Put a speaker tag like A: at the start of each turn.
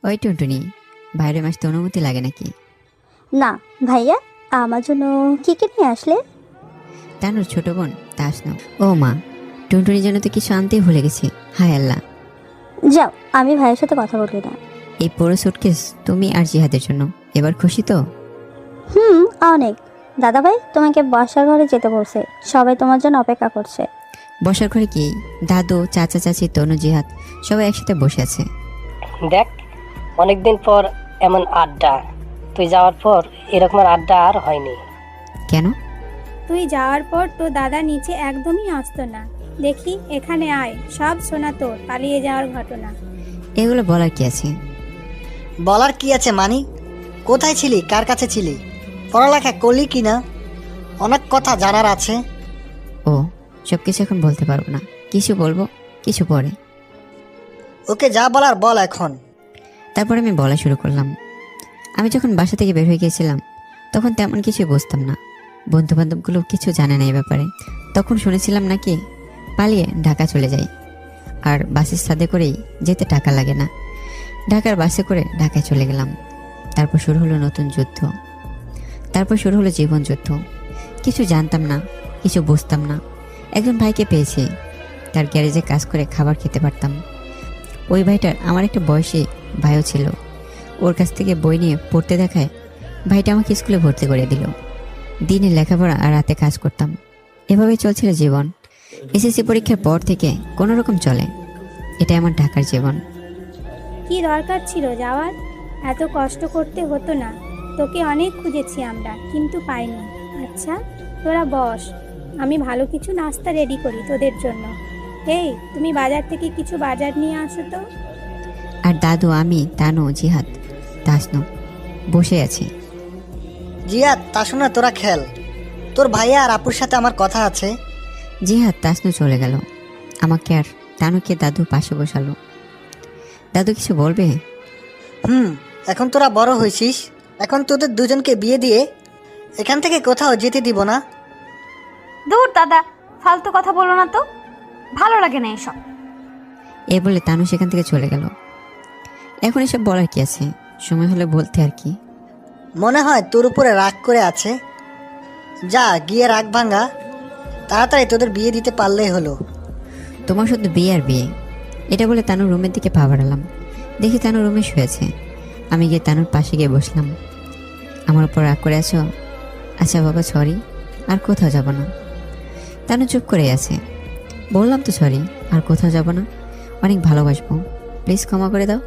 A: ওই টুনটুনি, বাইরে আসতে অনুমতি লাগে নাকি?
B: না ভাইয়া, আমার জন্য কি কি নিয়ে আসলে?
A: তানুর ছোট বোন তাসনু। ও মা, টুনটুনির জন্য তো কিছু আনতেই ভুলে গেছি। হায় আল্লাহ।
B: যাও, আমি ভাইয়ের সাথে কথা বলি না।
A: এই পুরো সুটকেস তুমি আর জিহাদের জন্য। এবার খুশি তো?
B: হুম, অনেক। দাদা ভাই, তোমাকে বসার ঘরে যেতে বলছে, সবাই তোমার জন্য অপেক্ষা করছে।
A: বসার ঘরে কি? দাদু, চাচা, চাচি, তনু, জিহাদ সবাই একসাথে বসে আছে।
C: দেখ, অনেকদিন পর এমন আড্ডা। তুই যাওয়ার পর এরকম আড্ডা আর হয়নি।
A: কেন?
D: তুই যাওয়ার পর তো দাদা নিচে একদমই আসতো না। দেখি এখানে আয়, সব শোনা তোর পালিয়ে যাওয়ার ঘটনা।
A: এগুলো বলার কি আছে?
E: বলার কি আছে মানি? কোথায় ছিলি, কার কাছে ছিলি, পড়ালেখা করলি কি না, অনেক কথা জানার আছে।
A: ও, সব কিছু এখন বলতে পারবো না। কিছু বলবো, কিছু পরে।
E: ওকে যা বলার বল এখন।
A: তারপর আমি বলা শুরু করলাম। আমি যখন বাসা থেকে বের হয়ে গিয়েছিলাম তখন তেমন কিছু বুঝতাম না। বন্ধু বান্ধবগুলো কিছু জানে না এই ব্যাপারে। তখন শুনেছিলাম নাকি পালিয়ে ঢাকা চলে যাই, আর বাসের সাথে করেই যেতে টাকা লাগে না। ঢাকার বাসে করে ঢাকায় চলে গেলাম। তারপর শুরু হলো নতুন যুদ্ধ, তারপর শুরু হলো জীবন যুদ্ধ। কিছু জানতাম না, কিছু বুঝতাম না। একজন ভাইকে পেয়েছি, তার গ্যারেজে কাজ করে খাবার খেতে পারতাম। ওই ভাইটার আমার একটা বয়সী ভাইও ছিল। ওর কাছ থেকে বই নিয়ে পড়তে দেখায় ভাইটা আমাকে স্কুলে ভর্তি করে দিল। দিনে লেখাপড়া আর রাতে কাজ করতাম। এভাবেই চলছিল জীবন। এসএসসি পরীক্ষার পর থেকে কোনো রকম চলে। এটা আমার ঢাকার জীবন।
D: কি দরকার ছিল যাওয়ার? এত কষ্ট করতে হতো না। তোকে অনেক খুঁজেছি আমরা, কিন্তু পাইনি। আচ্ছা, তোরা বস, আমি ভালো কিছু নাস্তা রেডি করি তোদের জন্য। এই, তুমি বাজার থেকে কিছু বাজার নিয়ে আসো তো।
A: আর দাদু, আমি, তানু, জিহাদ, তাসনু বসে আছি।
E: জিয়াদ, তা শোনা, তোরা খেল। তোর ভাইয়া আর আপুর সাথে আমার কথা আছে।
A: জিহাদ, তাসনু চলে গেল। আমাকে আর তানুকে দাদু পাশে বসালো। দাদু কিছু বলবে?
E: এখন তোরা বড় হয়েছিস, এখন তোদের দুজনকে বিয়ে দিয়ে এখান থেকে কোথাও যেতে দিব না।
F: দূর দাদা, ফালতু কথা বলো না তো, ভালো লাগে না এসব।
A: এ বলে তানু সেখান থেকে চলে গেল। এখন এসব বলার কি আছে? সময় হলে বলতে আর কি।
E: মনে হয় তোর উপরে রাগ করে আছে। যা গিয়ে রাগ ভাঙা, তাড়াতাড়ি তোদের বিয়ে দিতে পারলেই হলো।
A: তোমার শুধু বিয়ে আর বিয়ে। এটা বলে তানুর রুমের দিকে পা বাড়ালাম। দেখি তানু রুমে শুয়েছে। আমি গিয়ে তানুর পাশে গিয়ে বসলাম। আমার উপর রাগ করে আছো? আচ্ছা বাবা, সরি, আর কোথাও যাব না। তানু চুপ করে আছে। বললাম তো সরি, আর কোথাও যাব না, অনেক ভালোবাসবো, প্লিজ ক্ষমা করে দাও।